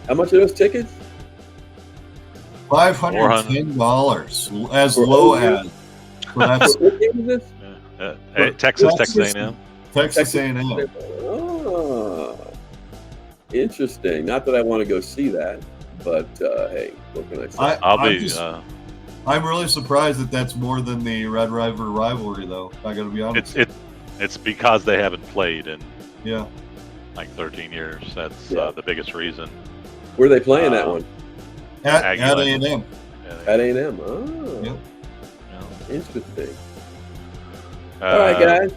How much are those tickets? $510, as For low OU? as. So that's What game is this? for Texas A&M. Texas A&M. Oh, interesting. Not that I want to go see that, but hey, what can I say? I'm really surprised that that's more than the Red River rivalry, though. I got to be honest. It's because they haven't played in yeah like 13 years. That's the biggest reason. Where are they playing that one? At A&M. At A&M. Oh, yep. Interesting. All right, guys.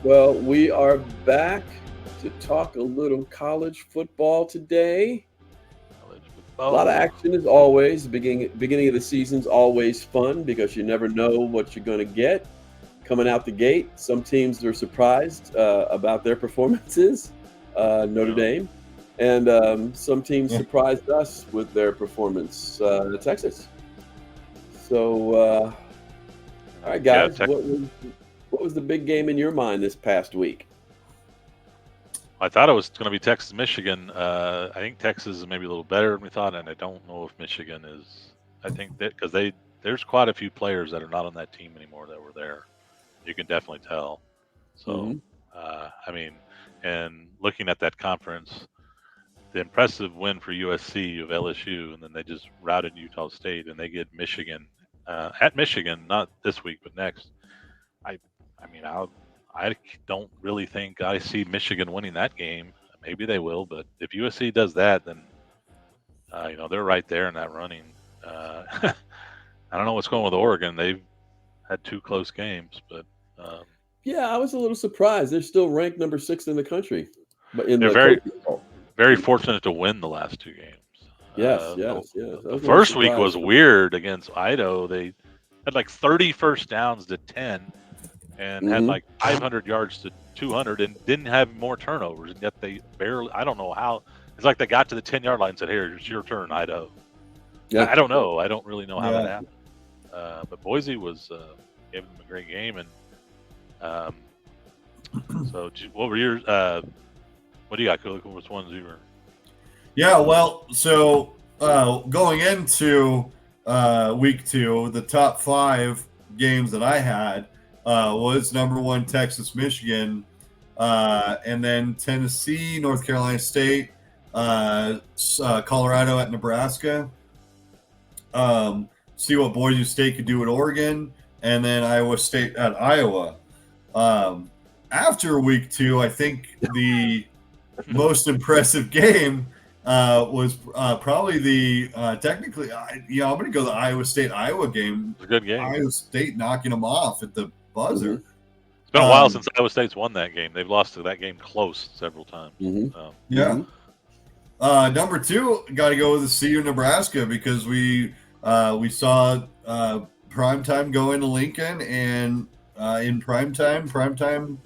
Well, we are back to talk a little college football today. A lot of action as always. Beginning of the season's always fun because you never know what you're going to get coming out the gate. Some teams are surprised about their performances, Notre Dame, and some teams surprised us with their performance, Texas. So, all right, guys, what was the big game in your mind this past week? I thought it was going to be Texas, Michigan. I think Texas is maybe a little better than we thought, and I don't know if Michigan is. I think that because there's quite a few players that are not on that team anymore that were there. You can definitely tell. So, I mean, and looking at that conference, the impressive win for USC of LSU, and then they just routed Utah State, and they get Michigan at Michigan, not this week but next. I don't really think I see Michigan winning that game. Maybe they will, but if USC does that, then they're right there in that running. I don't know what's going with Oregon. They've had 2 close games, but yeah, I was a little surprised. They're still ranked number 6 in the country, but they're very fortunate to win the last 2 games. Yes. The first week was weird against Idaho. They had like 30 first downs to 10. And had like 500 yards to 200 and didn't have more turnovers. And yet they barely, I don't know how, it's like they got to the 10-yard line and said, here, it's your turn, Idaho. Yeah. I don't know. I don't really know how that happened. But Boise gave them a great game. And so what were yours? What do you got? Which ones you were? Yeah, well, so going into week 2, the top 5 games that I had, was number 1 Texas, Michigan, and then Tennessee, North Carolina State, Colorado at Nebraska. See what Boise State could do at Oregon, and then Iowa State at Iowa. After week 2, I think the most impressive game was probably the technically. I'm going to go the Iowa State-Iowa game. It was a good game. Iowa State knocking them off at the buzzer. It's been a while since Iowa State's won that game. They've lost to that game close several times. Number 2, got to go with the CU Nebraska because we saw primetime go into Lincoln, and in primetime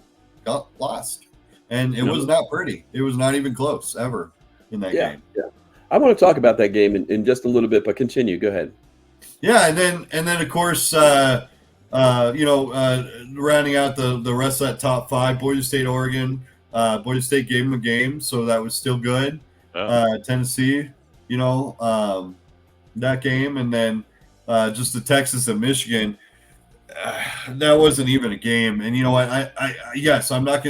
got lost, and it was not pretty. It was not even close ever in that game. Yeah, I want to talk about that game in just a little bit, but continue. Go ahead. Yeah, and then of course. Rounding out the rest of that top 5, Boise State, Oregon. Boise State gave them a game, so that was still good. Tennessee, that game, and then just the Texas and Michigan. That wasn't even a game. And you know what? I'm not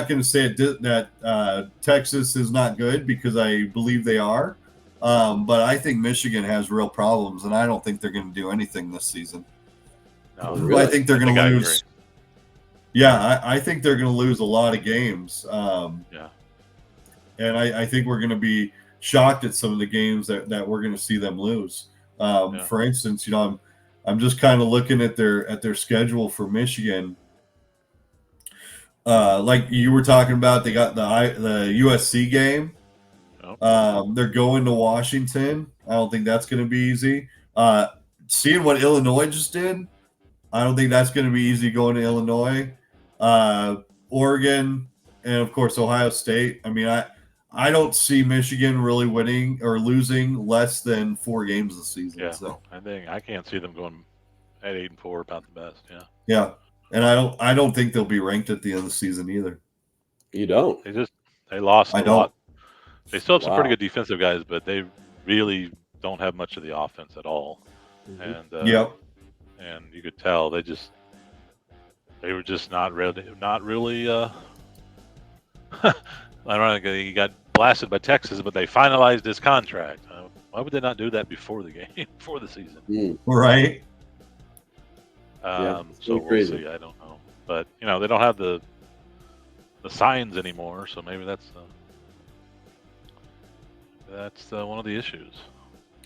gonna say that Texas is not good because I believe they are. But I think Michigan has real problems, and I don't think they're going to do anything this season. No, really? I think they're going to lose. Yeah, I think they're going to lose a lot of games. And I think we're going to be shocked at some of the games that we're going to see them lose. For instance, I'm just kind of looking at their schedule for Michigan. Like you were talking about, they got the USC game. They're going to Washington. I don't think that's going to be easy. Seeing what Illinois just did, I don't think that's going to be easy going to Illinois, Oregon, and of course Ohio State. I mean, I don't see Michigan really winning or losing less than 4 games this season. Yeah, so I can't see them going at 8-4, about the best. Yeah. Yeah, and I don't think they'll be ranked at the end of the season either. You don't? They lost a lot. They still have some pretty good defensive guys, but they really don't have much of the offense at all. Mm-hmm. And you could tell they were just not really. Ironically, he got blasted by Texas, but they finalized his contract. Why would they not do that before the game, before the season? Right. So we'll see. I don't know, but they don't have the signs anymore, so maybe that's one of the issues.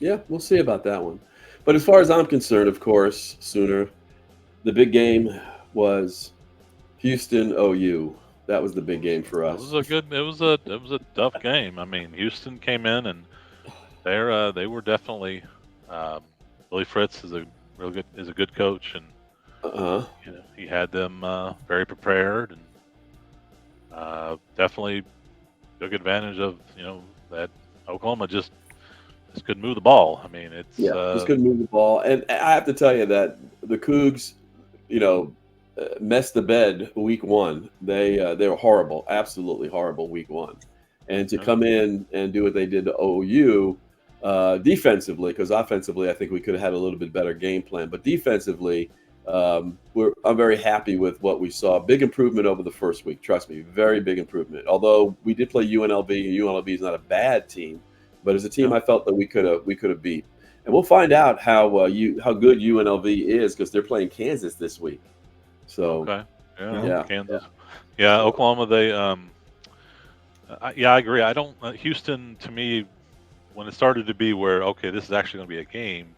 Yeah, we'll see about that one. But as far as I'm concerned, of course, Sooner, the big game was Houston OU. That was the big game for us. It was a tough game. I mean, Houston came in and they were definitely Billy Fritz is a good coach, and he had them very prepared and definitely took advantage of that Oklahoma just couldn't move the ball. I mean, just couldn't move the ball, and I have to tell you that the Cougs, messed the bed week one. They were horrible, absolutely horrible week one, and to come in and do what they did to OU defensively, because offensively I think we could have had a little bit better game plan, but defensively I'm very happy with what we saw. Big improvement over the first week, trust me, very big improvement. Although we did play UNLV, and UNLV is not a bad team, but as a team I felt that we could have beat. And we'll find out how good UNLV is, because they're playing Kansas this week. So Kansas, Oklahoma. They I agree. I don't Houston, to me, when it started to be where this is actually going to be a game,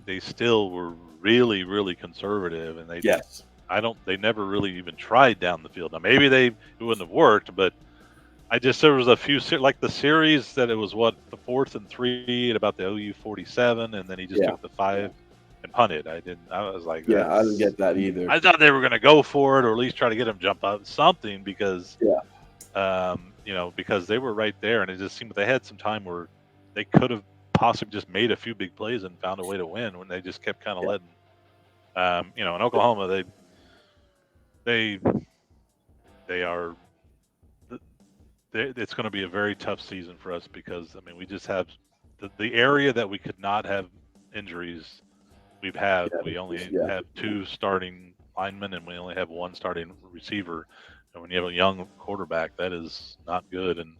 they still were really, really conservative, and they never really even tried down the field. Now maybe it wouldn't have worked, but there was a few, like the series that it was the 4th and 3 at about the OU 47, and then he just took the 5 and punted. I was like, I didn't get that either. I thought they were going to go for it, or at least try to get him jump up something, because because they were right there, and it just seemed they had some time where they could have possibly just made a few big plays and found a way to win, when they just kept kind of letting in Oklahoma they are. It's going to be a very tough season for us, because we just have the area that we could not have injuries. We only have 2 starting linemen, and we only have 1 starting receiver. And when you have a young quarterback, that is not good. And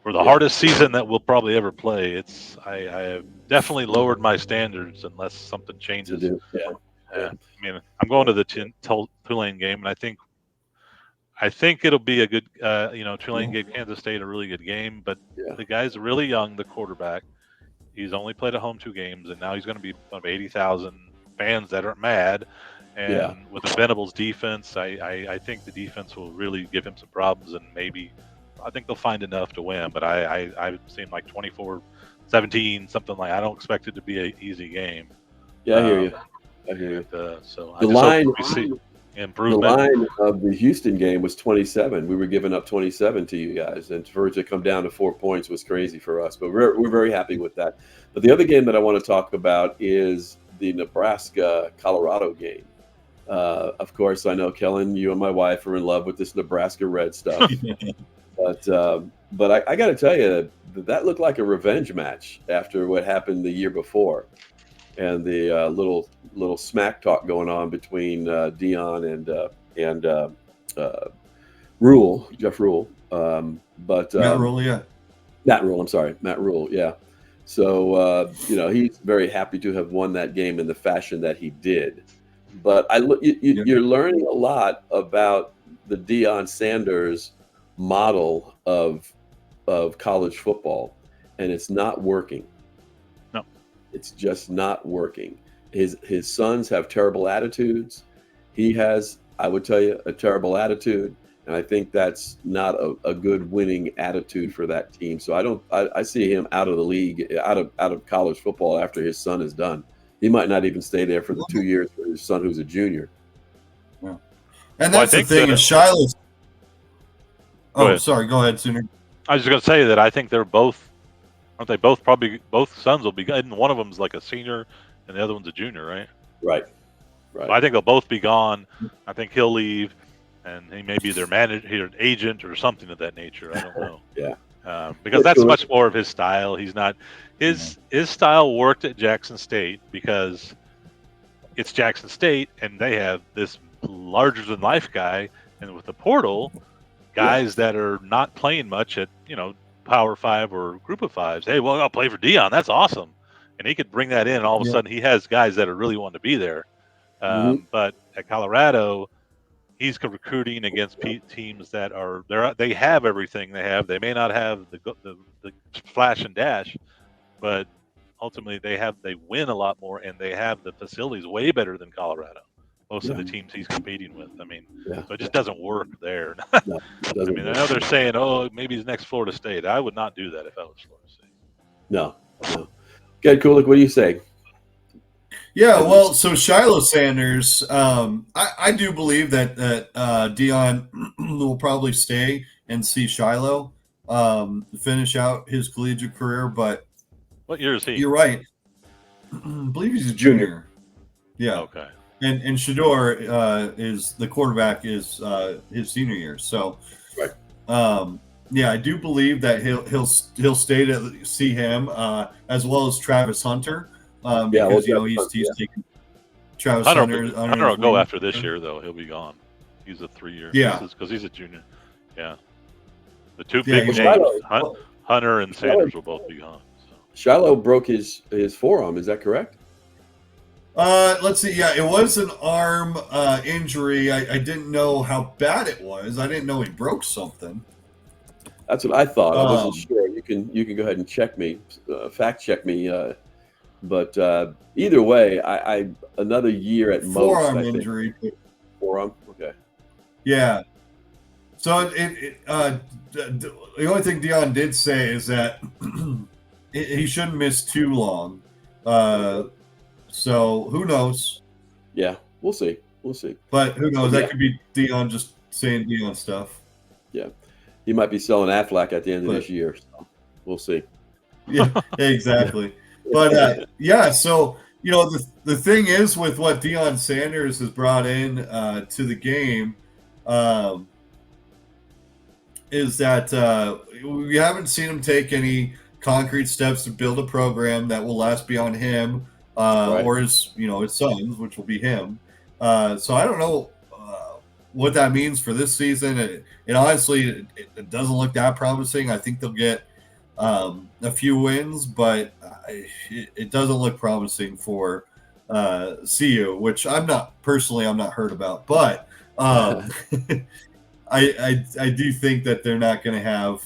for the hardest season that we'll probably ever play, I have definitely lowered my standards unless something changes. I'm going to the Tulane game, and I think it'll be a good, Tulane gave Kansas State a really good game, but the guy's really young, the quarterback. He's only played at home 2 games, and now he's going to be in front of 80,000 fans that are mad. And with the Venables defense, I think the defense will really give him some problems, and I think they'll find enough to win. But I've seen like 24-17, something like. I don't expect it to be an easy game. Yeah, I hear you. So the line. We see improvement. The line of the Houston game was 27. We were giving up 27 to you guys, and for it to come down to 4 points was crazy for us. But we're very happy with that. But the other game that I want to talk about is the Nebraska-Colorado game. Of course, I know, Kellen, you and my wife are in love with this Nebraska Red stuff. But I got to tell you, that looked like a revenge match after what happened the year before, and the little smack talk going on between Dion and Rule, Jeff Rule. Matt Rule, yeah. Matt Rule, I'm sorry, Matt Rule, yeah. So he's very happy to have won that game in the fashion that he did. But you're learning a lot about the Deion Sanders model of college football, and it's not working. No, it's just not working. His sons have terrible attitudes. He has, I would tell you, a terrible attitude, and I think that's not a good winning attitude for that team. So I see him out of the league, out of college football after his son is done. He might not even stay there for the 2 years for his son, who's a junior. Yeah. And that's the thing is Shiloh's. Oh, sorry. Go ahead, Sooner. I was just going to say that I think they're both, aren't they both probably, both sons will be, and one of them's like a senior and the other one's a junior, right? Right. So I think they'll both be gone. I think he'll leave, and he may be their manager, agent, or something of that nature. I don't know. Yeah. because that's much more of his style. He's not his style worked at Jackson State because it's Jackson State, and they have this larger than life guy, and with the portal, guys that are not playing much at Power 5 or Group of Fives. Hey, well, I'll play for Dion. That's awesome, and he could bring that in. And all of a sudden, he has guys that are really wanting to be there. But at Colorado, he's recruiting against teams that they have everything they have. They may not have the flash and dash, but ultimately they win a lot more, and they have the facilities way better than Colorado. Most of the teams he's competing with. I mean, so it just doesn't work there. No, I know they're saying, oh, maybe he's next Florida State. I would not do that if I was Florida State. No. Okay, Kulik, what do you say? Yeah, well, so Shiloh Sanders, I do believe that Dion will probably stay and see Shiloh finish out his collegiate career. But what year is he? You're right. I believe he's a junior. Yeah. Okay. And Shador is the quarterback is his senior year. So, yeah, I do believe that he'll stay to see him as well as Travis Hunter. Because he's taking Travis Hunter will go after this year, though. He'll be gone. He's a 3-year. Yeah, because he's a junior. Yeah, the two big names, Hunter and Sanders, will both be gone. So. Shiloh broke his forearm. Is that correct? Let's see. Yeah, it was an arm injury. I didn't know how bad it was. I didn't know he broke something. That's what I thought. I wasn't sure. You can go ahead and check me, fact check me. But either way, I another year at most. Forearm injury. Forearm. Okay. Yeah. So the only thing Dion did say is that he shouldn't miss too long. So who knows? Yeah, we'll see. But who knows? That could be Dion just saying Dion stuff. Yeah, he might be selling Aflac at the end of this year. So we'll see. Yeah, exactly. But so the thing is with what Deion Sanders has brought in to the game is that we haven't seen him take any concrete steps to build a program that will last beyond him or his sons, which will be him. So I don't know what that means for this season. It honestly it doesn't look that promising. I think they'll get a few wins, but it doesn't look promising for CU, which I'm not hurt about. But I do think that they're not going to have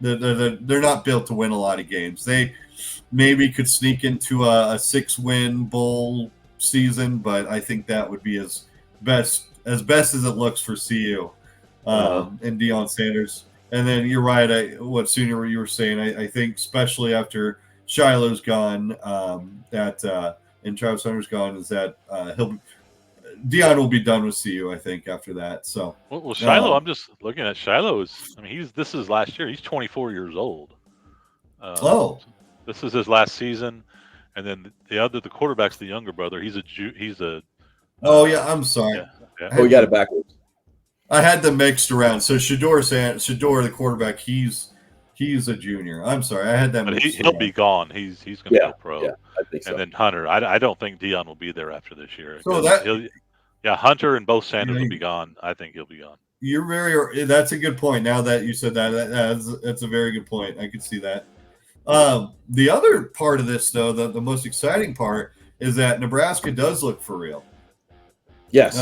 they're not built to win a lot of games. They maybe could sneak into a 6-win bowl season, but I think that would be as best as it looks for CU and Deion Sanders. And then you're right. What Senior you were saying? I think especially after Shiloh's gone, and Travis Hunter's gone, is that Deion will be done with CU. I think after that. So well Shiloh. I'm just looking at Shiloh. This is last year. He's 24 years old. This is his last season, and then the quarterback's the younger brother. He's a. Oh yeah, I'm sorry. Yeah. Oh, we got it backwards. I had them mixed around. So Shador, the quarterback, he's a junior. I'm sorry, I had that. But he'll be gone. He's going to go pro. Yeah, I think so. And then Hunter, I don't think Dion will be there after this year. So Hunter and both Sanders will be gone. I think he'll be gone. That's a good point. Now that you said that's a very good point. I could see that. The other part of this, though, the most exciting part is that Nebraska does look for real. Yes.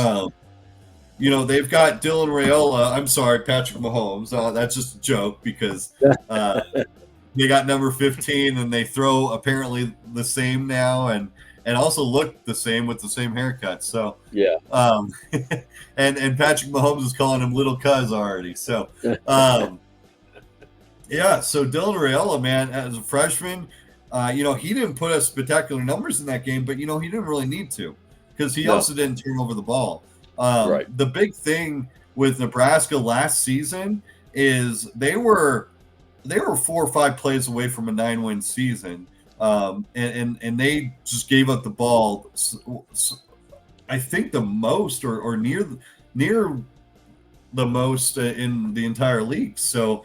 They've got Dylan Raiola. I'm sorry, Patrick Mahomes. That's just a joke because they got number 15 and they throw apparently the same now and also look the same with the same haircut. So yeah. And Patrick Mahomes is calling him little cuz already. So yeah. So Dylan Raiola, man, as a freshman, he didn't put up spectacular numbers in that game, but he didn't really need to because he also didn't turn over the ball. The big thing with Nebraska last season is they were 4 or 5 plays away from a 9-win season, and they just gave up the ball. I think the most or near the most in the entire league. So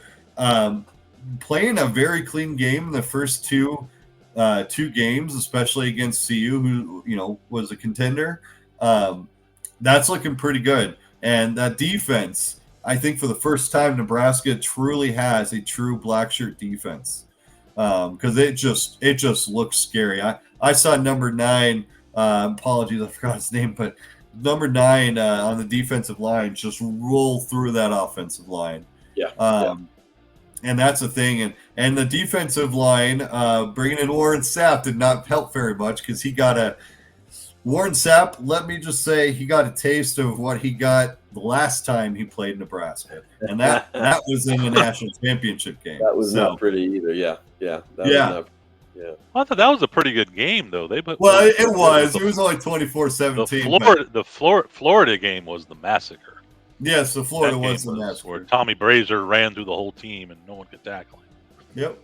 playing a very clean game in the first two games, especially against CU, who was a contender. That's looking pretty good. And that defense, I think for the first time, Nebraska truly has a true black shirt defense, because it just looks scary. I saw number 9. Apologies, I forgot his name, but number 9 on the defensive line just roll through that offensive line. Yeah. And that's the thing. And the defensive line, bringing in Warren Sapp did not help very much, because Warren Sapp, let me just say, he got a taste of what he got the last time he played Nebraska. And that was in the national championship game. That was not pretty either. Yeah. Yeah. I thought that was a pretty good game, though. It was. It was only 24-17. The Florida game was the massacre. Yes, the Florida was the massacre. Where Tommy Brazier ran through the whole team and no one could tackle him. Yep.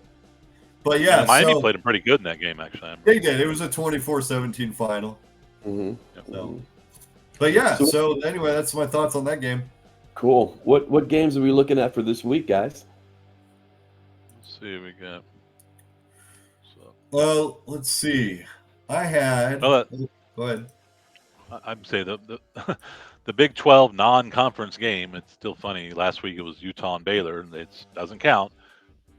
But yeah, Miami played him pretty good in that game, actually. They did. It was a 24-17 final. Mm-hmm. So, but yeah, so anyway, that's my thoughts on that game. Cool. What games are we looking at for this week, guys? Let's see what we got. Well, let's see. I had. Go ahead. I'd say the Big 12 non-conference game. It's still funny. Last week it was Utah and Baylor, and it doesn't count.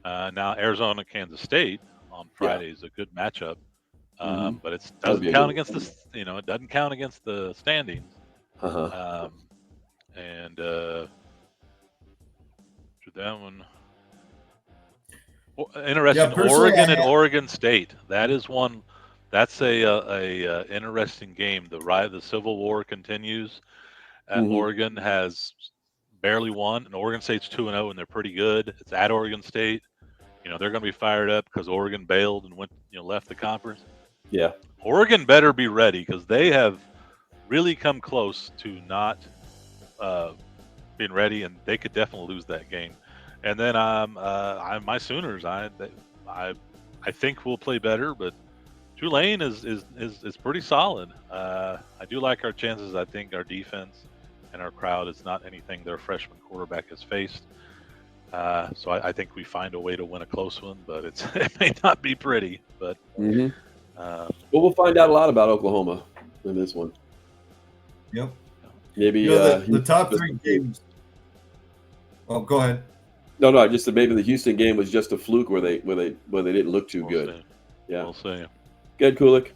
Now Arizona, Kansas State on Friday is a good matchup, but it doesn't count against the. It doesn't count against the standings. And to that one. Interesting. Oregon and Oregon State. That is one. That's a interesting game. The Civil War continues. Oregon has barely won, and Oregon State's 2-0, and they're pretty good. It's at Oregon State. They're going to be fired up because Oregon bailed and went, left the conference. Yeah. Oregon better be ready, because they have really come close to not being ready, and they could definitely lose that game. And then my Sooners. I think we'll play better, but Tulane is pretty solid. I do like our chances. I think our defense and our crowd is not anything their freshman quarterback has faced. So I think we find a way to win a close one, but it may not be pretty. But well, we'll find out a lot about Oklahoma in this one. Yep. Maybe the top 3 games. Oh, go ahead. No, just that maybe the Houston game was just a fluke where they didn't look too good. See. Yeah, we'll see. Good, Kulik.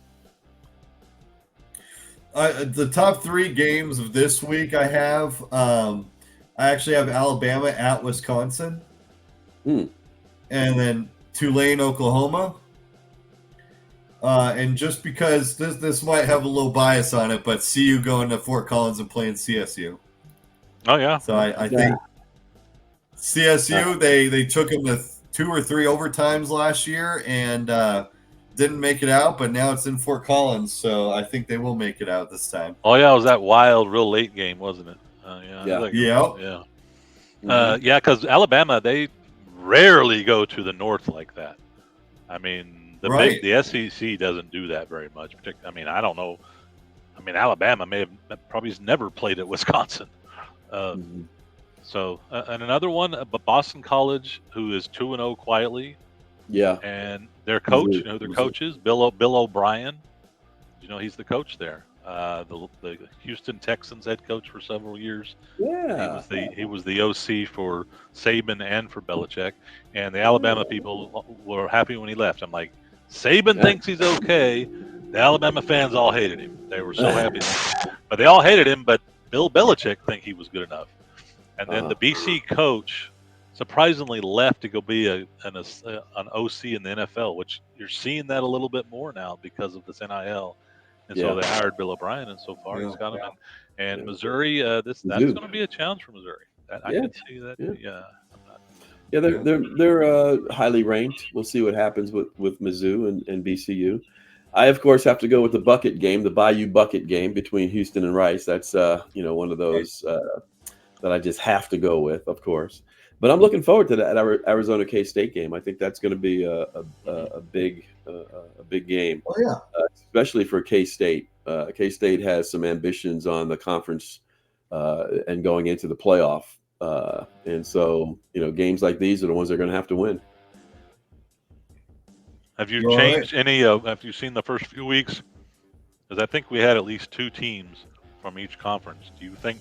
The top 3 games of this week I have. I actually have Alabama at Wisconsin, and then Tulane, Oklahoma. And just because this might have a little bias on it, but CU going to Fort Collins and playing CSU. Oh yeah. So I think. CSU, they took them to 2 or 3 overtimes last year and didn't make it out, but now it's in Fort Collins, so I think they will make it out this time. Oh yeah, it was that wild, real late game, wasn't it? Yeah. Because Alabama, they rarely go to the north like that. I mean, the SEC doesn't do that very much. I don't know. I mean, Alabama probably has never played at Wisconsin. So, and another one, Boston College, who is 2-0 quietly. Yeah. And their coach, their coaches, Bill O'Brien. He's the coach there. The Houston Texans head coach for several years. Yeah. He was the OC for Saban and for Belichick. And the Alabama people were happy when he left. I'm like, Saban thinks he's okay. The Alabama fans all hated him. They were so happy. But they all hated him, but Bill Belichick think he was good enough. And then the BC coach surprisingly left to go be an OC in the NFL, which you're seeing that a little bit more now because of this NIL. And so they hired Bill O'Brien, and so far he's got him in. And Missouri, that's going to be a challenge for Missouri. I can see that. Yeah, they're highly ranked. We'll see what happens with Mizzou and BCU. I, of course, have to go with the bucket game, the Bayou bucket game between Houston and Rice. That's one of those that I just have to go with, of course. But I'm looking forward to that Arizona K-State game. I think that's going to be a big game. Oh yeah, especially for K-State. K-State has some ambitions on the conference and going into the playoff And so, games like these are the ones they're going to have to win. Have you changed any of? Have you seen the first few weeks? Because I think we had at least 2 teams from each conference. Do you think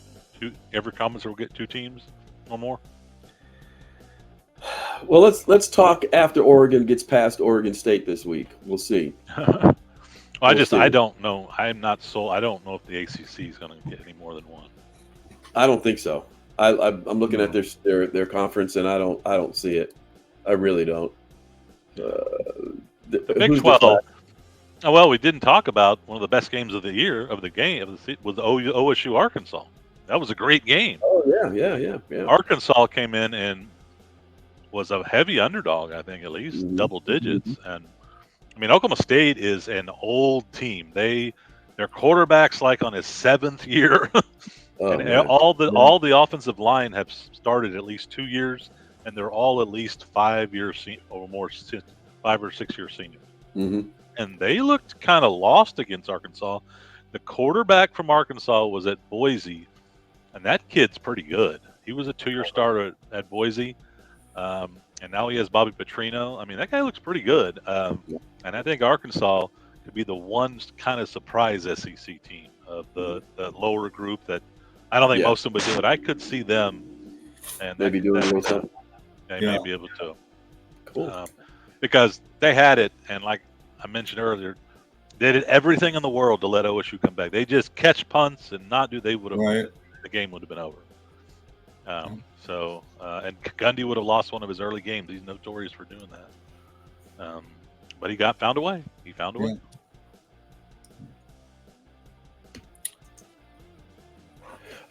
every conference will get 2 teams or more? Well, let's talk after Oregon gets past Oregon State this week. We'll see. I don't know. I'm not sold. I don't know if the ACC is going to get any more than 1. I don't think so. I'm looking at their conference, and I don't see it. I really don't. The Big 12. Well, we didn't talk about one of the best games of the year was the OSU Arkansas. That was a great game. Oh yeah. Arkansas came in and was a heavy underdog. I think at least double digits. And I mean, Oklahoma State is an old team. Their quarterback's like on his 7th year. And all the offensive line have started at least 2 years, and they're all at least 5 years or more, 5 or 6 year seniors. Mm-hmm. And they looked kind of lost against Arkansas. The quarterback from Arkansas was at Boise, and that kid's pretty good. He was a 2-year starter at Boise, and now he has Bobby Petrino. I mean, that guy looks pretty good. And I think Arkansas could be the one kind of surprise SEC team of the lower group that I don't think most of them would do it. I could see them, and maybe doing a little something. They may be able to. Cool. Because they had it, and like I mentioned earlier, they did everything in the world to let OSU come back. They just catch punts and not do. They would have the game would have been over. And Gundy would have lost one of his early games. He's notorious for doing that. But he found a way. He found a way.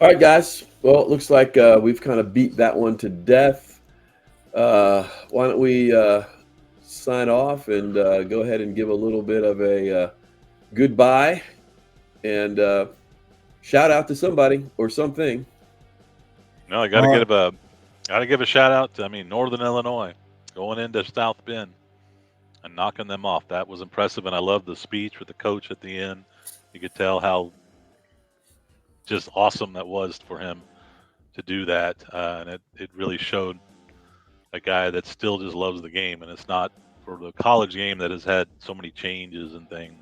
All right, guys. Well, it looks like we've kind of beat that one to death. Why don't we sign off and go ahead and give a little bit of a goodbye and shout out to somebody or something. No, I got to give a shout out to Northern Illinois going into South Bend and knocking them off. That was impressive, and I loved the speech with the coach at the end. You could tell how just awesome that was for him to do that, and it really showed a guy that still just loves the game, and it's not for the college game that has had so many changes and things.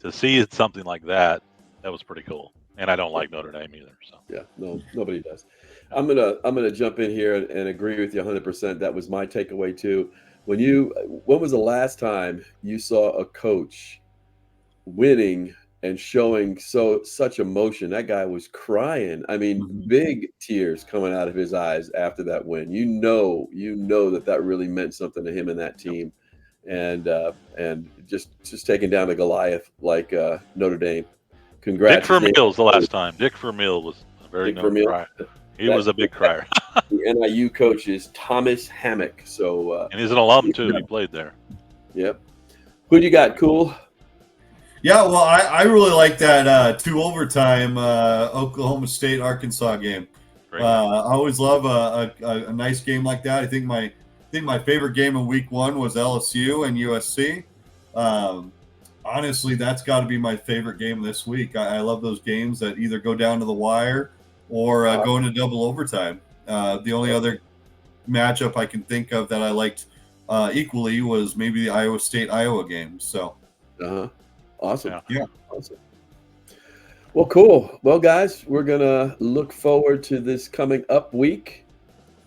To see it something like that was pretty cool. And I don't like Notre Dame either. So yeah, no, nobody does. I'm gonna jump in here and agree with you 100%. That was my takeaway too. When was the last time you saw a coach winning and showing such emotion? That guy was crying. I mean, big tears coming out of his eyes after that win. You know that really meant something to him and that team, and just taking down the Goliath like Notre Dame. Congrats. Dick Vermeil's the last time. Dick Vermeil was a very known crier. He was a big crier. The NIU coach is Thomas Hammock. So and he's an alum too. He played there. Yep. Who do you got? Cool. Yeah, well, I really like that 2 overtime Oklahoma State Arkansas game. I always love a nice game like that. I think my favorite game in week 1 was LSU and USC. Honestly, that's got to be my favorite game this week. I love those games that either go down to the wire or go into double overtime. The only other matchup I can think of that I liked equally was maybe the Iowa State-Iowa game. So, awesome. Yeah. Awesome. Well, cool. Well, guys, we're going to look forward to this coming up week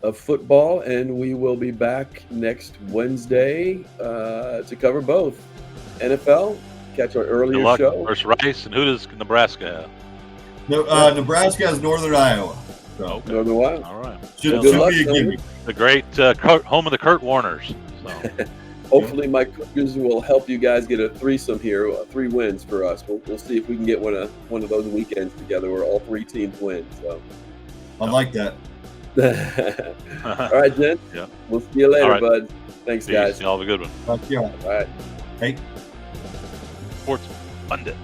of football, and we will be back next Wednesday to cover both NFL. Catch our earlier show. Versus Rice, and who does Nebraska have? No, Nebraska has Northern Iowa. So. Okay. Northern Iowa. All right. Should be a gimme. The great home of the Kurt Warners. So. Hopefully, my coaches will help you guys get a threesome here, 3 wins for us. We'll see if we can get one of those weekends together where all 3 teams win. So, I like that. All right, Jen. Yeah. We'll see you later, bud. Thanks, Peace. guys. Y'all have a good one. Thank you. All right. Hey. Sports Pundit.